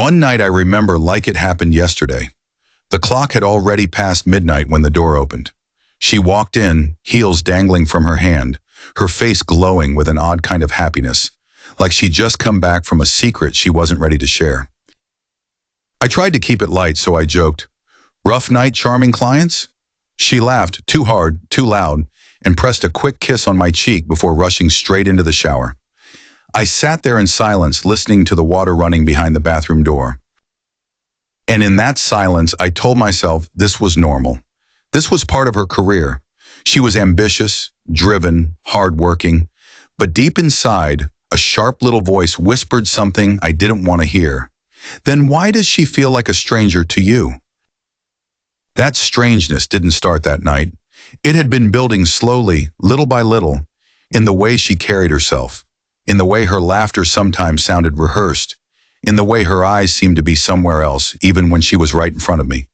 One night I remember like it happened yesterday. The clock had already passed midnight when the door opened. She walked in, heels dangling from her hand, her face glowing with an odd kind of happiness, like she'd just come back from a secret she wasn't ready to share. I tried to keep it light, so I joked, "Rough night, charming clients?" She laughed, too hard, too loud, and pressed a quick kiss on my cheek before rushing straight into the shower. I sat there in silence, listening to the water running behind the bathroom door. And in that silence, I told myself this was normal. This was part of her career. She was ambitious, driven, hardworking, but deep inside, a sharp little voice whispered something I didn't want to hear. Then why does she feel like a stranger to you? That strangeness didn't start that night. It had been building slowly, little by little, in the way she carried herself, in the way her laughter sometimes sounded rehearsed, in the way her eyes seemed to be somewhere else, even when she was right in front of me.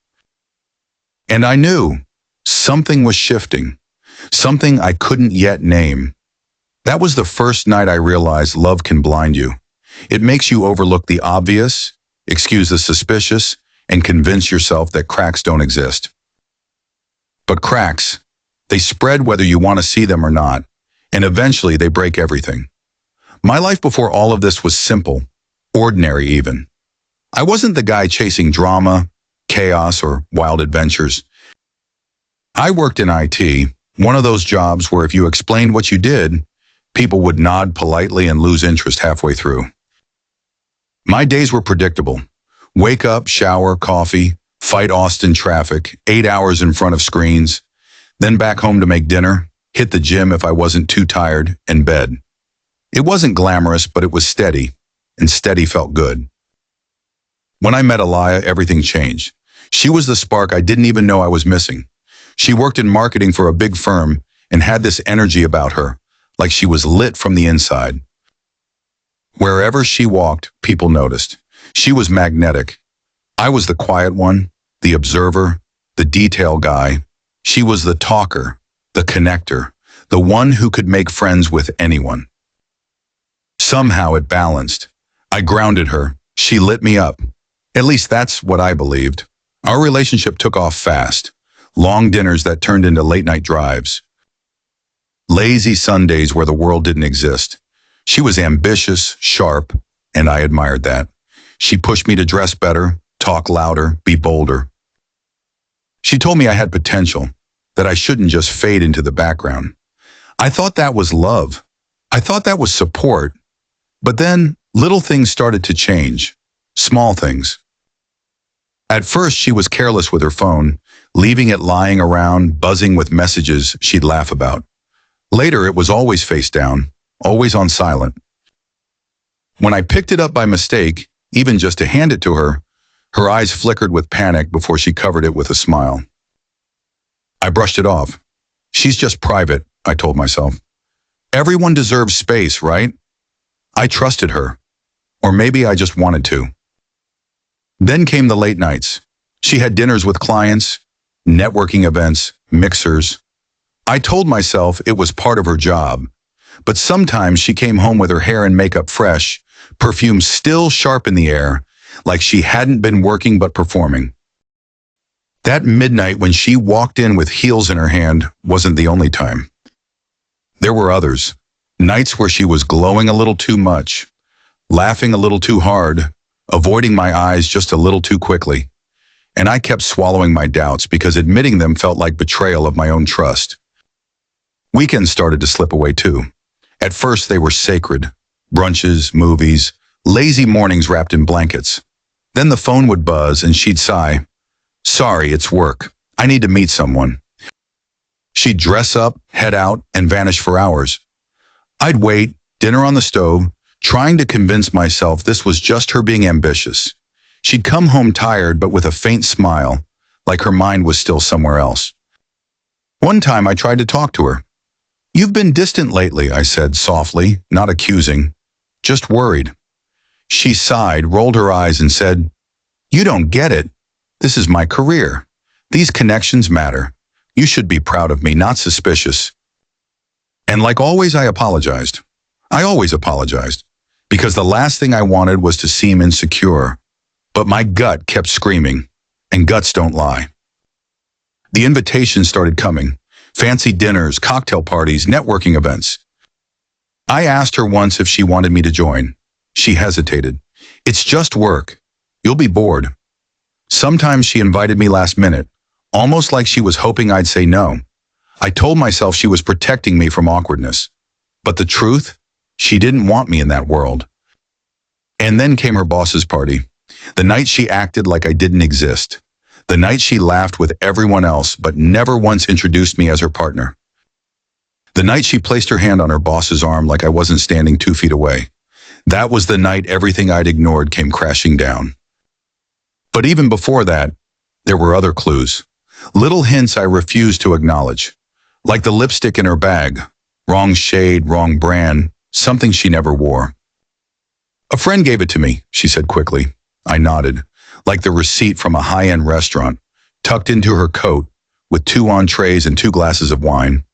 And I knew something was shifting, something I couldn't yet name. That was the first night I realized love can blind you. It makes you overlook the obvious, excuse the suspicious, and convince yourself that cracks don't exist. But cracks, they spread whether you want to see them or not, and eventually they break everything. My life before all of this was simple, ordinary even. I wasn't the guy chasing drama, chaos, or wild adventures. I worked in IT, one of those jobs where if you explained what you did, people would nod politely and lose interest halfway through. My days were predictable. Wake up, shower, coffee, fight Austin traffic, 8 hours in front of screens, then back home to make dinner, hit the gym if I wasn't too tired, and bed. It wasn't glamorous, but it was steady, and steady felt good. When I met Alaia, everything changed. She was the spark I didn't even know I was missing. She worked in marketing for a big firm and had this energy about her, like she was lit from the inside. Wherever she walked, people noticed. She was magnetic. I was the quiet one, the observer, the detail guy. She was the talker, the connector, the one who could make friends with anyone. Somehow it balanced. I grounded her. She lit me up. At least that's what I believed. Our relationship took off fast. Long dinners that turned into late-night drives. Lazy Sundays where the world didn't exist. She was ambitious, sharp, and I admired that. She pushed me to dress better, talk louder, be bolder. She told me I had potential, that I shouldn't just fade into the background. I thought that was love. I thought that was support. But then, little things started to change. Small things. At first, she was careless with her phone, leaving it lying around, buzzing with messages she'd laugh about. Later, it was always face down, always on silent. When I picked it up by mistake, even just to hand it to her, her eyes flickered with panic before she covered it with a smile. I brushed it off. She's just private, I told myself. Everyone deserves space, right? I trusted her. Or maybe I just wanted to. Then came the late nights. She had dinners with clients, networking events, mixers. I told myself it was part of her job. But sometimes she came home with her hair and makeup fresh, perfume still sharp in the air, like she hadn't been working but performing. That midnight when she walked in with heels in her hand wasn't the only time. There were others. Nights where she was glowing a little too much, laughing a little too hard, avoiding my eyes just a little too quickly. And I kept swallowing my doubts because admitting them felt like betrayal of my own trust. Weekends started to slip away too. At first they were sacred. Brunches, movies, lazy mornings wrapped in blankets. Then the phone would buzz and she'd sigh, "Sorry, it's work. I need to meet someone." She'd dress up, head out, and vanish for hours. I'd wait, dinner on the stove, trying to convince myself this was just her being ambitious. She'd come home tired but with a faint smile, like her mind was still somewhere else. One time I tried to talk to her. "You've been distant lately," I said softly, not accusing, just worried. She sighed, rolled her eyes, and said, "You don't get it. This is my career. These connections matter. You should be proud of me, not suspicious." And like always, I apologized. I always apologized, because the last thing I wanted was to seem insecure. But my gut kept screaming, and guts don't lie. The invitations started coming. Fancy dinners, cocktail parties, networking events. I asked her once if she wanted me to join. She hesitated. It's just work. You'll be bored. Sometimes she invited me last minute, almost like she was hoping I'd say no. I told myself she was protecting me from awkwardness. But the truth? She didn't want me in that world. And then came her boss's party. The night she acted like I didn't exist. The night she laughed with everyone else but never once introduced me as her partner. The night she placed her hand on her boss's arm like I wasn't standing 2 feet away. That was the night everything I'd ignored came crashing down. But even before that, there were other clues. Little hints I refused to acknowledge. Like the lipstick in her bag. Wrong shade, wrong brand, something she never wore. A friend gave it to me, she said quickly. I nodded, like the receipt from a high-end restaurant, tucked into her coat, with 2 entrees and 2 glasses of wine.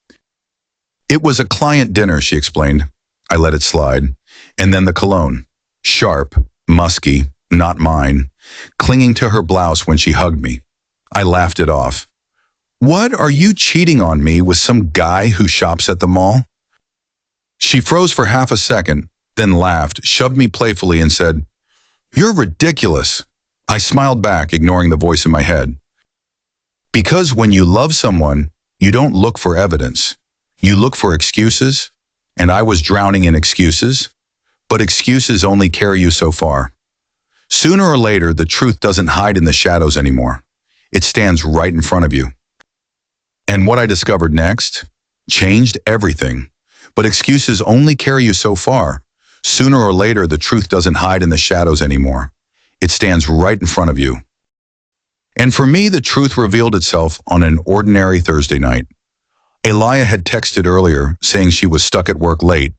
It was a client dinner, she explained. I let it slide. And then the cologne. Sharp, musky, not mine, clinging to her blouse when she hugged me. I laughed it off. What, are you cheating on me with some guy who shops at the mall? She froze for half a second, then laughed, shoved me playfully and said, You're ridiculous. I smiled back, ignoring the voice in my head. Because when you love someone, you don't look for evidence. You look for excuses, and I was drowning in excuses, but excuses only carry you so far. Sooner or later, the truth doesn't hide in the shadows anymore. It stands right in front of you. And what I discovered next changed everything. But excuses only carry you so far. Sooner or later, the truth doesn't hide in the shadows anymore. It stands right in front of you. And for me, the truth revealed itself on an ordinary Thursday night. Alaia had texted earlier saying she was stuck at work late,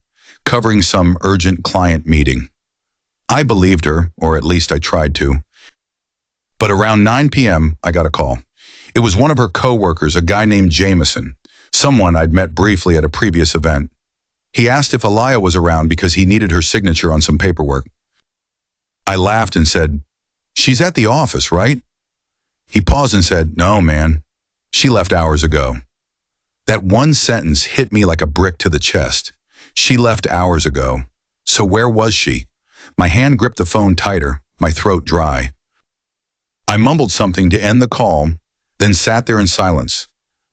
covering some urgent client meeting. I believed her, or at least I tried to. But around 9 p.m., I got a call. It was one of her coworkers, a guy named Jameson, someone I'd met briefly at a previous event. He asked if Alaia was around because he needed her signature on some paperwork. I laughed and said, She's at the office, right? He paused and said, No, man. She left hours ago. That one sentence hit me like a brick to the chest. She left hours ago. So where was she? My hand gripped the phone tighter, my throat dry. I mumbled something to end the call, then sat there in silence.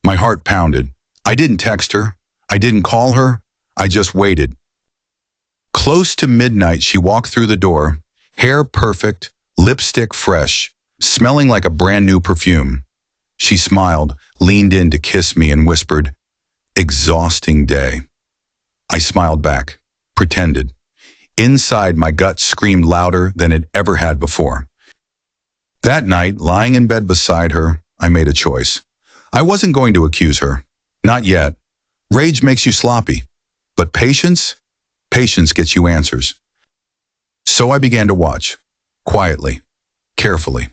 My heart pounded. I didn't text her. I didn't call her. I just waited. Close to midnight, she walked through the door, hair perfect, lipstick fresh, smelling like a brand new perfume. She smiled, leaned in to kiss me and whispered, Exhausting day. I smiled back, pretended. Inside, my gut screamed louder than it ever had before. That night, lying in bed beside her, I made a choice. I wasn't going to accuse her. Not yet. Rage makes you sloppy. But patience gets you answers. So I began to watch, quietly, carefully.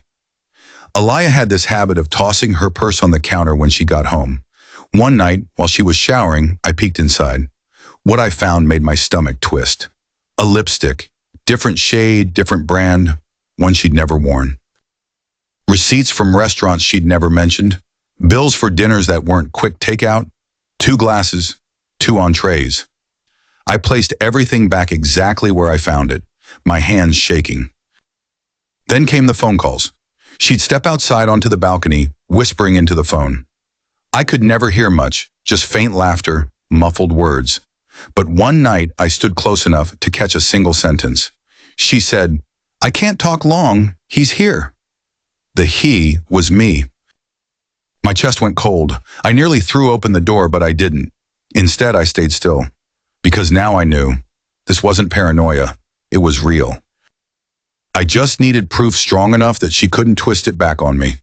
Alaia had this habit of tossing her purse on the counter when she got home. One night, while she was showering, I peeked inside. What I found made my stomach twist. A lipstick, different shade, different brand, one she'd never worn. Receipts from restaurants she'd never mentioned, bills for dinners that weren't quick takeout, 2 glasses, 2 entrees. I placed everything back exactly where I found it, my hands shaking. Then came the phone calls. She'd step outside onto the balcony, whispering into the phone. I could never hear much, just faint laughter, muffled words. But one night, I stood close enough to catch a single sentence. She said, I can't talk long, he's here. The he was me. My chest went cold. I nearly threw open the door, but I didn't. Instead, I stayed still. Because now I knew. This wasn't paranoia. It was real. I just needed proof strong enough that she couldn't twist it back on me.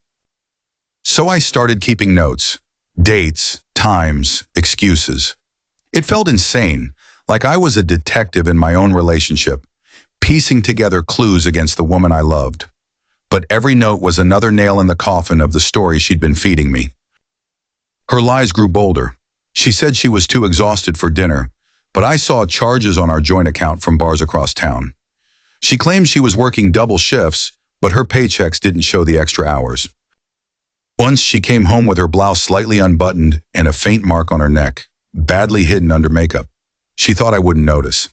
So I started keeping notes. Dates, times, excuses. It felt insane, like I was a detective in my own relationship, piecing together clues against the woman I loved. But every note was another nail in the coffin of the story she'd been feeding me. Her lies grew bolder. She said she was too exhausted for dinner, but I saw charges on our joint account from bars across town. She claimed she was working double shifts, but her paychecks didn't show the extra hours. Once she came home with her blouse slightly unbuttoned and a faint mark on her neck, badly hidden under makeup. She thought I wouldn't notice.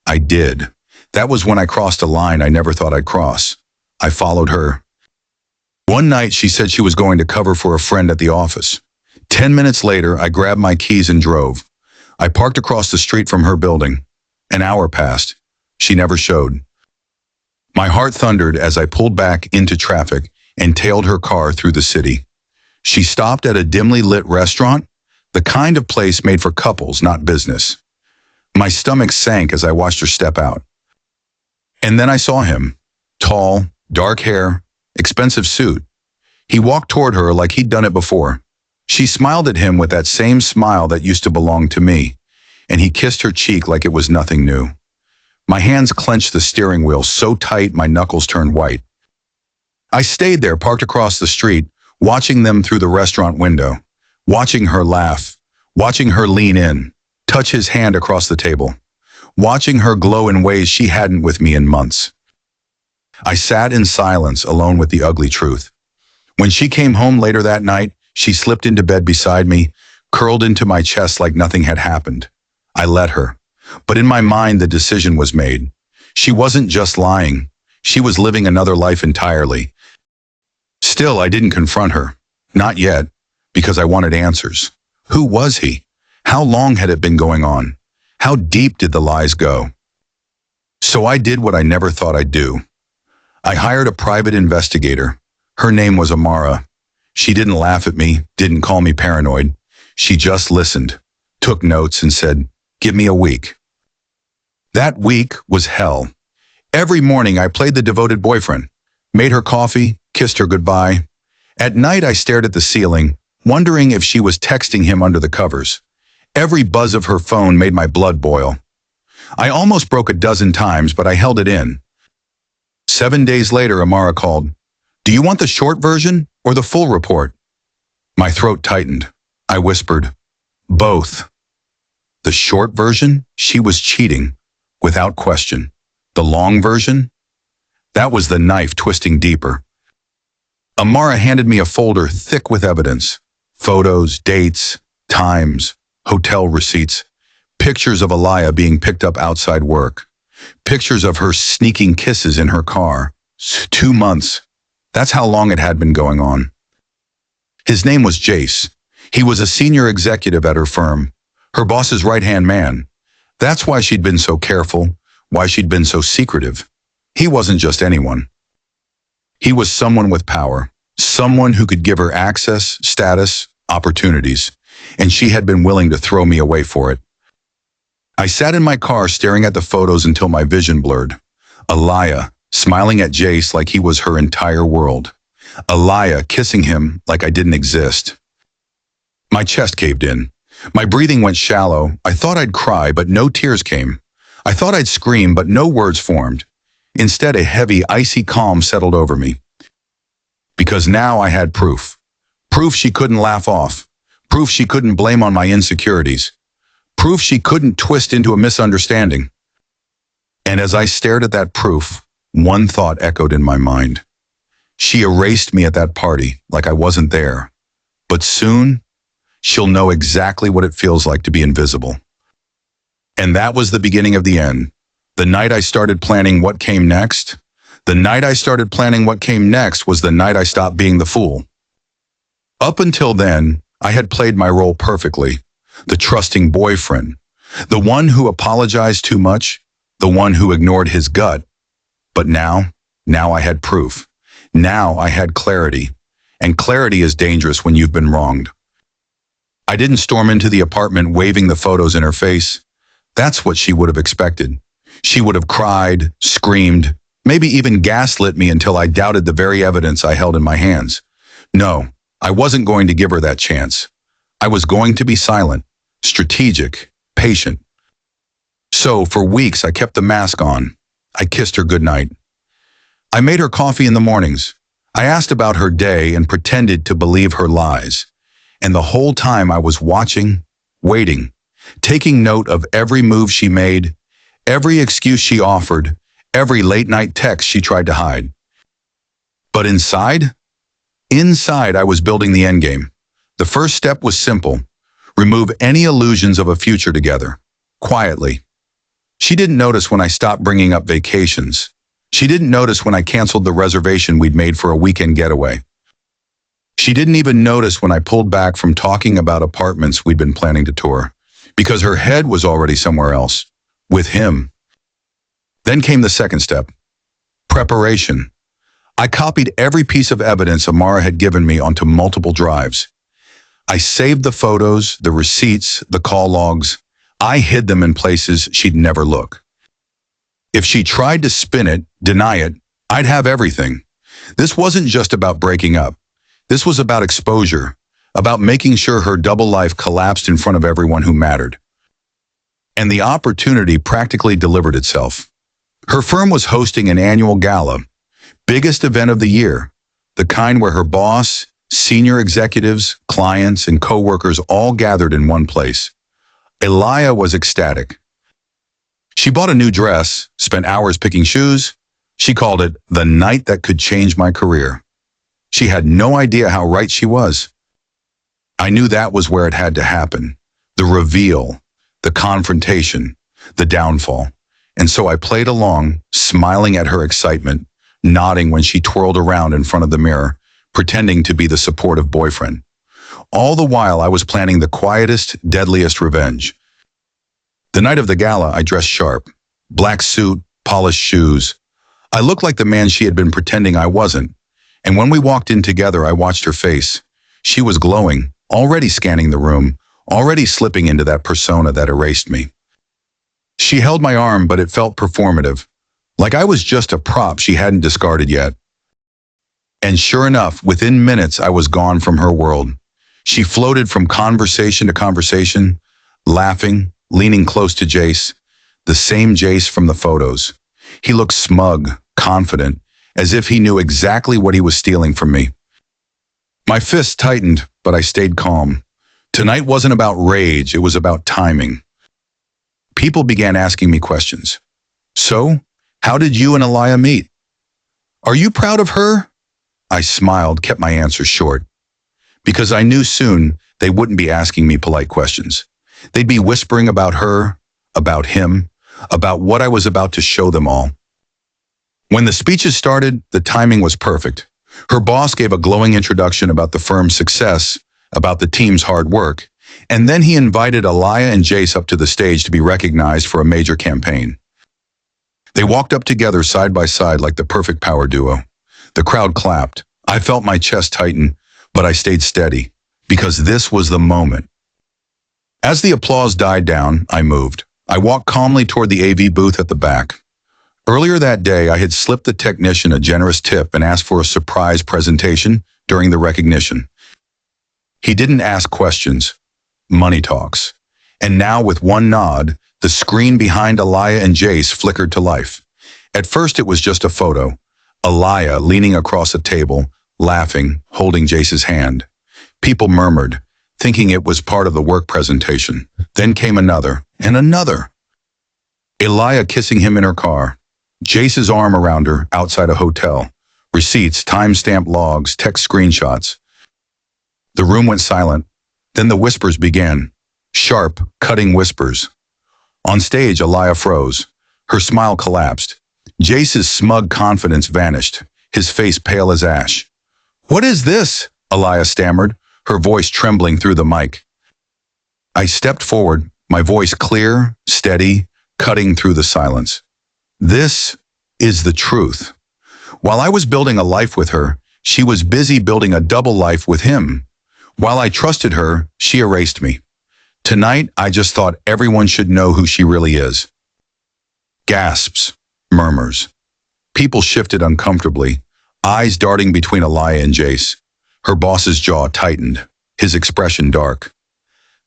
I did. That was when I crossed a line I never thought I'd cross. I followed her. One night she said she was going to cover for a friend at the office. 10 minutes later, I grabbed my keys and drove. I parked across the street from her building. An hour passed. She never showed. My heart thundered as I pulled back into traffic and tailed her car through the city. She stopped at a dimly lit restaurant, the kind of place made for couples, not business. My stomach sank as I watched her step out. And then I saw him. Tall, dark hair, expensive suit. He walked toward her like he'd done it before. She smiled at him with that same smile that used to belong to me, and he kissed her cheek like it was nothing new. My hands clenched the steering wheel so tight my knuckles turned white. I stayed there, parked across the street, watching them through the restaurant window, watching her laugh, watching her lean in, touch his hand across the table, watching her glow in ways she hadn't with me in months. I sat in silence, alone with the ugly truth. When she came home later that night, she slipped into bed beside me, curled into my chest like nothing had happened. I let her. But in my mind, the decision was made. She wasn't just lying. She was living another life entirely. Still, I didn't confront her. Not yet, because I wanted answers. Who was he? How long had it been going on? How deep did the lies go? So I did what I never thought I'd do. I hired a private investigator. Her name was Amara. She didn't laugh at me, didn't call me paranoid. She just listened, took notes, and said, "Give me a week." That week was hell. Every morning I played the devoted boyfriend, made her coffee, kissed her goodbye. At night I stared at the ceiling, wondering if she was texting him under the covers. Every buzz of her phone made my blood boil. I almost broke a dozen times, but I held it in. 7 days later, Amara called. "Do you want the short version or the full report?" My throat tightened. I whispered, "Both." The short version? She was cheating, without question. The long version? That was the knife twisting deeper. Amara handed me a folder thick with evidence. Photos, dates, times, hotel receipts, pictures of Alaia being picked up outside work, pictures of her sneaking kisses in her car. 2 months. That's how long it had been going on. His name was Jace. He was a senior executive at her firm, her boss's right-hand man. That's why she'd been so careful, why she'd been so secretive. He wasn't just anyone. He was someone with power, someone who could give her access, status, opportunities, and she had been willing to throw me away for it. I sat in my car staring at the photos until my vision blurred. Alaia, smiling at Jace like he was her entire world. Alaia kissing him like I didn't exist. My chest caved in. My breathing went shallow. I thought I'd cry, but no tears came. I thought I'd scream, but no words formed. Instead, a heavy, icy calm settled over me. Because now I had proof. Proof she couldn't laugh off. Proof she couldn't blame on my insecurities. Proof she couldn't twist into a misunderstanding. And as I stared at that proof, one thought echoed in my mind. She erased me at that party, like I wasn't there. But soon, she'll know exactly what it feels like to be invisible. And that was the beginning of the end. The night I started planning what came next, the night I started planning what came next was the night I stopped being the fool. Up until then, I had played my role perfectly. The trusting boyfriend, the one who apologized too much, the one who ignored his gut. But now I had proof. Now I had clarity. And clarity is dangerous when you've been wronged. I didn't storm into the apartment waving the photos in her face. That's what she would have expected. She would have cried, screamed, maybe even gaslit me until I doubted the very evidence I held in my hands. No, I wasn't going to give her that chance. I was going to be silent, strategic, patient. So for weeks I kept the mask on. I kissed her goodnight. I made her coffee in the mornings. I asked about her day and pretended to believe her lies. And the whole time I was watching, waiting, taking note of every move she made, every excuse she offered, every late-night text she tried to hide. But inside? Inside, I was building the endgame. The first step was simple. Remove any illusions of a future together. Quietly. She didn't notice when I stopped bringing up vacations. She didn't notice when I canceled the reservation we'd made for a weekend getaway. She didn't even notice when I pulled back from talking about apartments we'd been planning to tour, because her head was already somewhere else, with him. Then came the second step. Preparation. I copied every piece of evidence Amara had given me onto multiple drives. I saved the photos, the receipts, the call logs. I hid them in places she'd never look. If she tried to spin it, deny it, I'd have everything. This wasn't just about breaking up. This was about exposure, about making sure her double life collapsed in front of everyone who mattered. And the opportunity practically delivered itself. Her firm was hosting an annual gala, biggest event of the year, the kind where her boss, senior executives, clients, and coworkers all gathered in one place. Alaia was ecstatic. She bought a new dress, spent hours picking shoes. She called it the night that could change my career. She had no idea how right she was. I knew that was where it had to happen. The reveal, the confrontation, the downfall. And so I played along, smiling at her excitement, nodding when she twirled around in front of the mirror, pretending to be the supportive boyfriend. All the while I was planning the quietest, deadliest revenge. The night of the gala, I dressed sharp. Black suit, polished shoes. I looked like the man she had been pretending I wasn't. And when we walked in together, I watched her face. She was glowing, already scanning the room, already slipping into that persona that erased me. She held my arm, but it felt performative, like I was just a prop she hadn't discarded yet. And sure enough, within minutes, I was gone from her world. She floated from conversation to conversation, laughing, leaning close to Jace, the same Jace from the photos. He looked smug, confident, as if he knew exactly what he was stealing from me. My fists tightened, but I stayed calm. Tonight wasn't about rage, it was about timing. People began asking me questions. So, how did you and Alaia meet? Are you proud of her? I smiled, kept my answer short. Because I knew soon they wouldn't be asking me polite questions. They'd be whispering about her, about him, about what I was about to show them all. When the speeches started, the timing was perfect. Her boss gave a glowing introduction about the firm's success, about the team's hard work, and then he invited Alaia and Jace up to the stage to be recognized for a major campaign. They walked up together side by side like the perfect power duo. The crowd clapped. I felt my chest tighten, but I stayed steady, because this was the moment. As the applause died down, I moved. I walked calmly toward the AV booth at the back. Earlier that day, I had slipped the technician a generous tip and asked for a surprise presentation during the recognition. He didn't ask questions. Money talks. And now, with one nod, the screen behind Alaia and Jace flickered to life. At first, it was just a photo. Alaia leaning across a table, laughing, holding Jace's hand. People murmured, thinking it was part of the work presentation. Then came another, and another. Alaia kissing him in her car. Jace's arm around her outside a hotel. Receipts, timestamp logs, text screenshots. The room went silent. Then the whispers began. Sharp, cutting whispers. On stage, Alaia froze. Her smile collapsed. Jace's smug confidence vanished, his face pale as ash. "What is this?" Alaia stammered, her voice trembling through the mic. I stepped forward, my voice clear, steady, cutting through the silence. This is the truth. While I was building a life with her, she was busy building a double life with him. While I trusted her, she erased me. Tonight, I just thought everyone should know who she really is. Gasps, murmurs. People shifted uncomfortably, eyes darting between Alaia and Jace. Her boss's jaw tightened, his expression dark.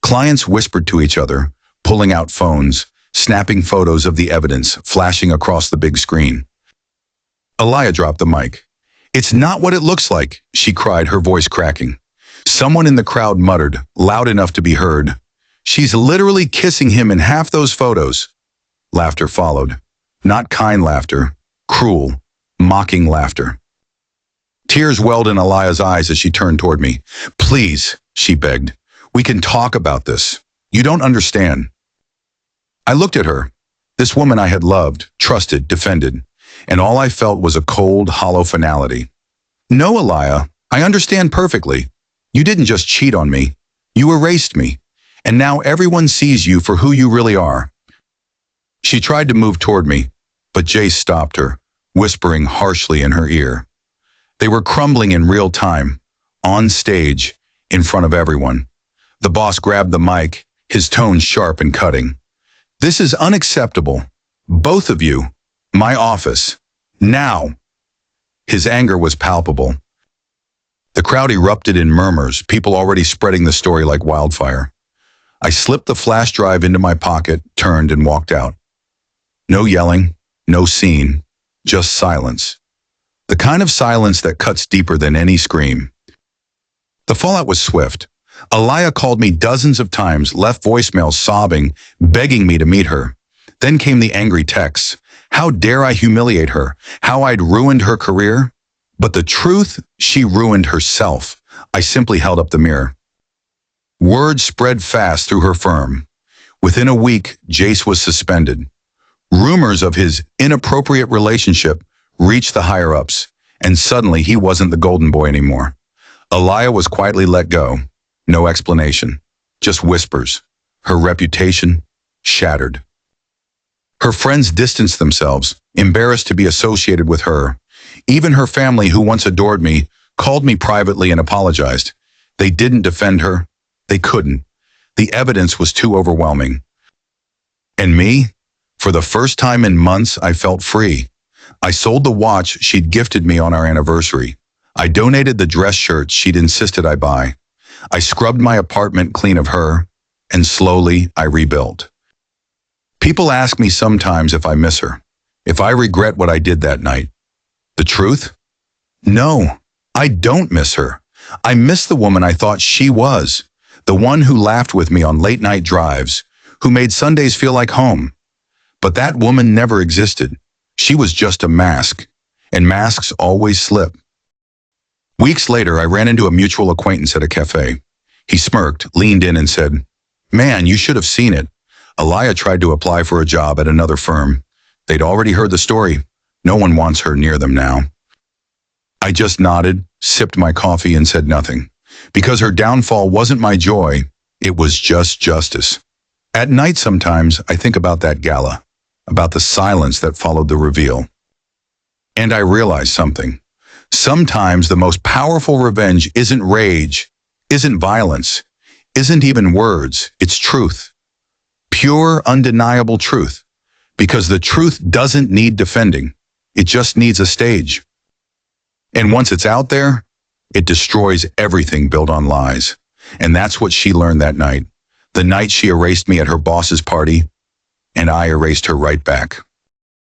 Clients whispered to each other, pulling out phones, snapping photos of the evidence, flashing across the big screen. Alaia dropped the mic. "It's not what it looks like," she cried, her voice cracking. Someone in the crowd muttered, loud enough to be heard, "She's literally kissing him in half those photos." Laughter followed. Not kind laughter, cruel, mocking laughter. Tears welled in Alaia's eyes as she turned toward me. Please, she begged. We can talk about this. You don't understand. I looked at her, this woman I had loved, trusted, defended, and all I felt was a cold, hollow finality. No, Alaia, I understand perfectly. You didn't just cheat on me. You erased me. And now everyone sees you for who you really are. She tried to move toward me, but Jace stopped her, whispering harshly in her ear. They were crumbling in real time, on stage, in front of everyone. The boss grabbed the mic, his tone sharp and cutting. This is unacceptable. Both of you. My office. Now. His anger was palpable. The crowd erupted in murmurs, people already spreading the story like wildfire. I slipped the flash drive into my pocket, turned, and walked out. No yelling, no scene, just silence. The kind of silence that cuts deeper than any scream. The fallout was swift. Alaia called me dozens of times, left voicemails sobbing, begging me to meet her. Then came the angry texts. How dare I humiliate her? How I'd ruined her career? But the truth, she ruined herself. I simply held up the mirror. Word spread fast through her firm. Within a week, Jace was suspended. Rumors of his inappropriate relationship reached the higher-ups, and suddenly he wasn't the golden boy anymore. Alaia was quietly let go. No explanation, just whispers. Her reputation shattered. Her friends distanced themselves, embarrassed to be associated with her. Even her family, who once adored me, called me privately and apologized. They didn't defend her. They couldn't. The evidence was too overwhelming. And me? For the first time in months, I felt free. I sold the watch she'd gifted me on our anniversary. I donated the dress shirts she'd insisted I buy. I scrubbed my apartment clean of her, and slowly I rebuilt. People ask me sometimes if I miss her, if I regret what I did that night. The truth? No, I don't miss her. I miss the woman I thought she was, the one who laughed with me on late-night drives, who made Sundays feel like home. But that woman never existed. She was just a mask, and masks always slip. Weeks later, I ran into a mutual acquaintance at a cafe. He smirked, leaned in, and said, "Man, you should have seen it. Alaia tried to apply for a job at another firm. They'd already heard the story. No one wants her near them now." I just nodded, sipped my coffee, and said nothing. Because her downfall wasn't my joy, it was just justice. At night sometimes, I think about that gala, about the silence that followed the reveal. And I realize something. Sometimes the most powerful revenge isn't rage, isn't violence, isn't even words, it's truth. Pure, undeniable truth. Because the truth doesn't need defending. It just needs a stage. And once it's out there, it destroys everything built on lies. And that's what she learned that night. The night she erased me at her boss's party, and I erased her right back.